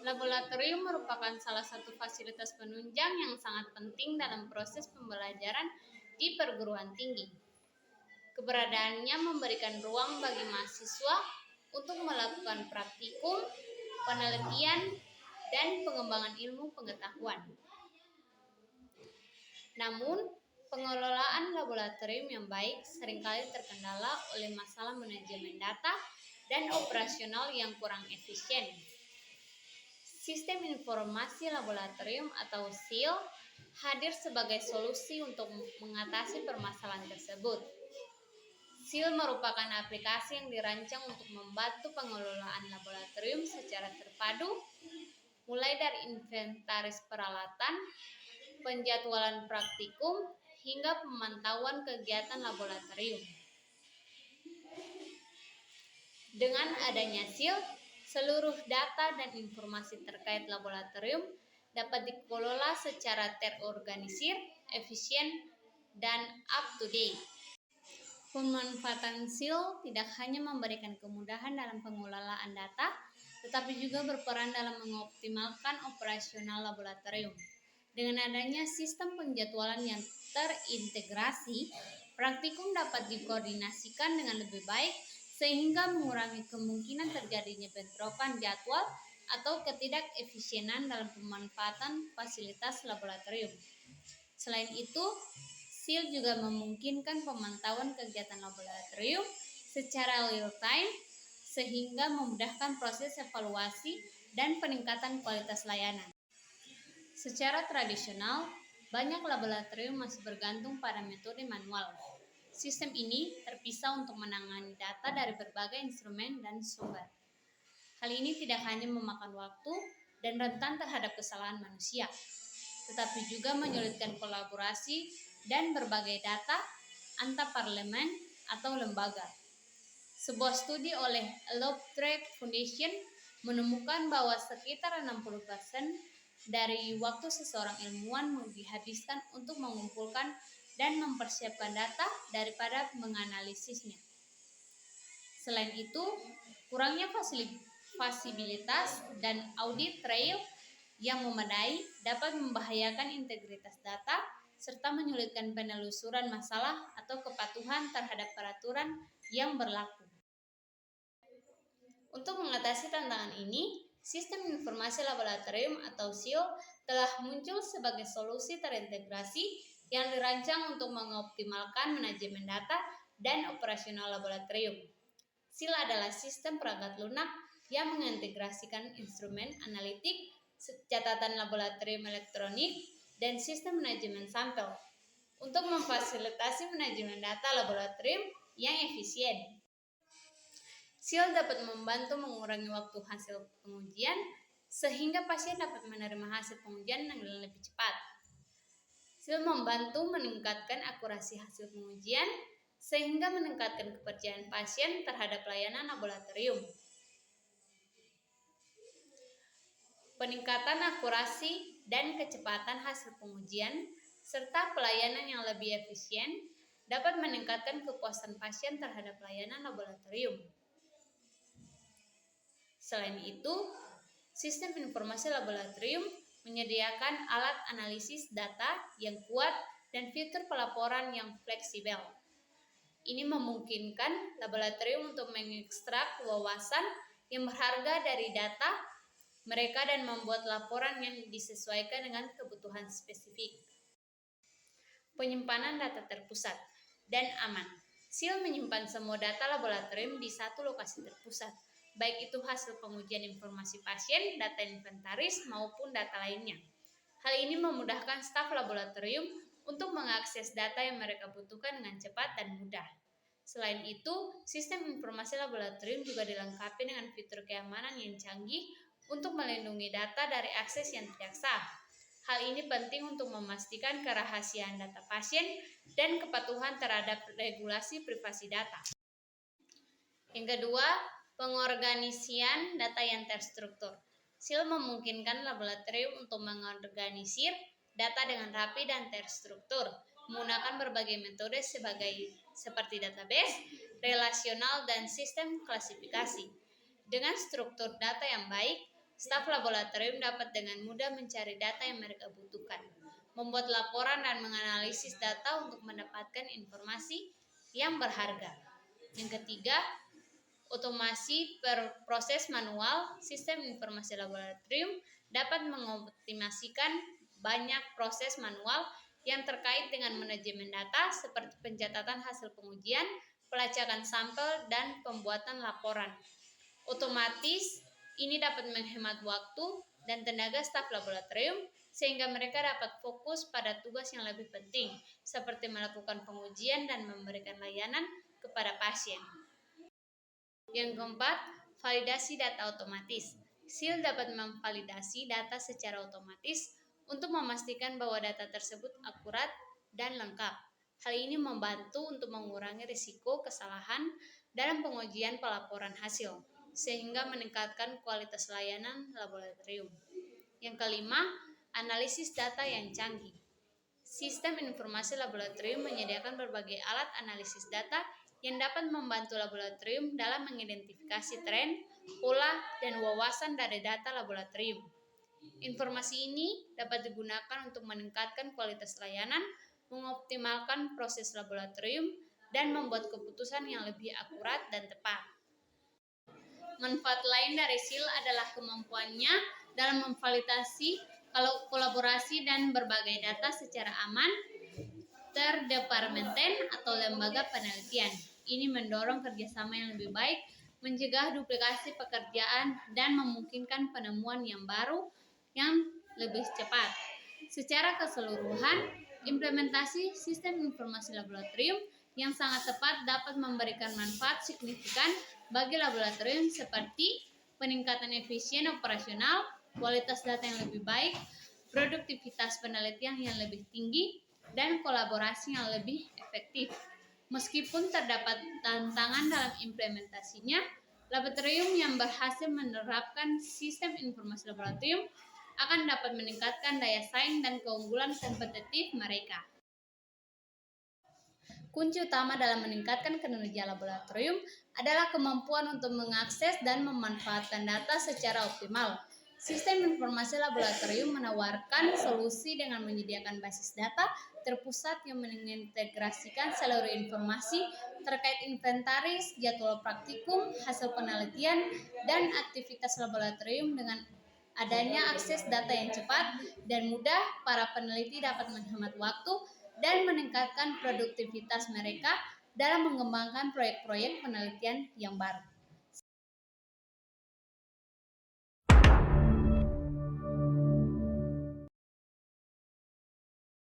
Laboratorium merupakan salah satu fasilitas penunjang yang sangat penting dalam proses pembelajaran di perguruan tinggi. Keberadaannya memberikan ruang bagi mahasiswa untuk melakukan praktikum, penelitian, dan pengembangan ilmu pengetahuan. Namun, pengelolaan laboratorium yang baik seringkali terkendala oleh masalah manajemen data dan operasional yang kurang efisien. Sistem Informasi Laboratorium atau SIL hadir sebagai solusi untuk mengatasi permasalahan tersebut. SIL merupakan aplikasi yang dirancang untuk membantu pengelolaan laboratorium secara terpadu, mulai dari inventaris peralatan, penjadwalan praktikum, hingga pemantauan kegiatan laboratorium. Dengan adanya SIL, seluruh data dan informasi terkait laboratorium dapat dikelola secara terorganisir, efisien, dan up-to-date. Pemanfaatan SIL tidak hanya memberikan kemudahan dalam pengelolaan data, tetapi juga berperan dalam mengoptimalkan operasional laboratorium. Dengan adanya sistem penjadwalan yang terintegrasi, praktikum dapat dikoordinasikan dengan lebih baik sehingga mengurangi kemungkinan terjadinya bentrokan jadwal atau ketidakefisienan dalam pemanfaatan fasilitas laboratorium. Selain itu, SIL juga memungkinkan pemantauan kegiatan laboratorium secara real-time sehingga memudahkan proses evaluasi dan peningkatan kualitas layanan. Secara tradisional, banyak laboratorium masih bergantung pada metode manual. Sistem ini terpisah untuk menangani data dari berbagai instrumen dan sumber. Hal ini tidak hanya memakan waktu dan rentan terhadap kesalahan manusia, tetapi juga menyulitkan kolaborasi dan berbagai data antar parlemen atau lembaga. Sebuah studi oleh Lovedrake Foundation menemukan bahwa sekitar 60% dari waktu seseorang ilmuwan dihabiskan untuk mengumpulkan dan mempersiapkan data daripada menganalisisnya. Selain itu, kurangnya fasilitas dan audit trail yang memadai dapat membahayakan integritas data serta menyulitkan penelusuran masalah atau kepatuhan terhadap peraturan yang berlaku. Untuk mengatasi tantangan ini, Sistem Informasi Laboratorium atau SIL telah muncul sebagai solusi terintegrasi yang dirancang untuk mengoptimalkan manajemen data dan operasional laboratorium. SIL adalah sistem perangkat lunak yang mengintegrasikan instrumen analitik, catatan laboratorium elektronik, dan sistem manajemen sampel untuk memfasilitasi manajemen data laboratorium yang efisien. SIL dapat membantu mengurangi waktu hasil pengujian sehingga pasien dapat menerima hasil pengujian dengan lebih cepat. SIL membantu meningkatkan akurasi hasil pengujian sehingga meningkatkan kepercayaan pasien terhadap layanan laboratorium. Peningkatan akurasi dan kecepatan hasil pengujian serta pelayanan yang lebih efisien dapat meningkatkan kepuasan pasien terhadap layanan laboratorium. Selain itu, sistem informasi laboratorium menyediakan alat analisis data yang kuat dan fitur pelaporan yang fleksibel. Ini memungkinkan laboratorium untuk mengekstrak wawasan yang berharga dari data mereka dan membuat laporan yang disesuaikan dengan kebutuhan spesifik. Penyimpanan data terpusat dan aman. SIL menyimpan semua data laboratorium di satu lokasi terpusat, baik itu hasil pengujian informasi pasien, data inventaris, maupun data lainnya. Hal ini memudahkan staf laboratorium untuk mengakses data yang mereka butuhkan dengan cepat dan mudah. Selain itu, sistem informasi laboratorium juga dilengkapi dengan fitur keamanan yang canggih untuk melindungi data dari akses yang tidak sah. Hal ini penting untuk memastikan kerahasiaan data pasien dan kepatuhan terhadap regulasi privasi data. Yang kedua, pengorganisian data yang terstruktur. SIL memungkinkan laboratorium untuk mengorganisir data dengan rapi dan terstruktur, menggunakan berbagai metode seperti database, relasional, dan sistem klasifikasi. Dengan struktur data yang baik, Staf laboratorium dapat dengan mudah mencari data yang mereka butuhkan, membuat laporan dan menganalisis data untuk mendapatkan informasi yang berharga. Yang ketiga, otomasi proses manual. Sistem informasi laboratorium dapat mengoptimasikan banyak proses manual yang terkait dengan manajemen data seperti pencatatan hasil pengujian, pelacakan sampel, dan pembuatan laporan. Otomatis ini dapat menghemat waktu dan tenaga staf laboratorium sehingga mereka dapat fokus pada tugas yang lebih penting seperti melakukan pengujian dan memberikan layanan kepada pasien. Yang keempat, validasi data otomatis. SIL dapat memvalidasi data secara otomatis untuk memastikan bahwa data tersebut akurat dan lengkap. Hal ini membantu untuk mengurangi risiko kesalahan dalam pengujian pelaporan hasil, sehingga meningkatkan kualitas layanan laboratorium. Yang kelima, analisis data yang canggih. Sistem informasi laboratorium menyediakan berbagai alat analisis data yang dapat membantu laboratorium dalam mengidentifikasi tren, pola, dan wawasan dari data laboratorium. Informasi ini dapat digunakan untuk meningkatkan kualitas layanan, mengoptimalkan proses laboratorium, dan membuat keputusan yang lebih akurat dan tepat. Manfaat lain dari SIL adalah kemampuannya dalam memvalidasi kolaborasi dan berbagai data secara aman terdepartemen atau lembaga penelitian. Ini mendorong kerjasama yang lebih baik, mencegah duplikasi pekerjaan, dan memungkinkan penemuan yang baru yang lebih cepat. Secara keseluruhan, implementasi sistem informasi laboratorium yang sangat tepat dapat memberikan manfaat signifikan bagi laboratorium seperti peningkatan efisien operasional, kualitas data yang lebih baik, produktivitas penelitian yang lebih tinggi, dan kolaborasi yang lebih efektif. Meskipun terdapat tantangan dalam implementasinya, laboratorium yang berhasil menerapkan sistem informasi laboratorium akan dapat meningkatkan daya saing dan keunggulan kompetitif mereka. Kunci utama dalam meningkatkan kinerja laboratorium adalah kemampuan untuk mengakses dan memanfaatkan data secara optimal. Sistem informasi laboratorium menawarkan solusi dengan menyediakan basis data terpusat yang mengintegrasikan seluruh informasi terkait inventaris, jadwal praktikum, hasil penelitian, dan aktivitas laboratorium. Dengan adanya akses data yang cepat dan mudah, para peneliti dapat menghemat waktu dan meningkatkan produktivitas mereka dalam mengembangkan proyek-proyek penelitian yang baru.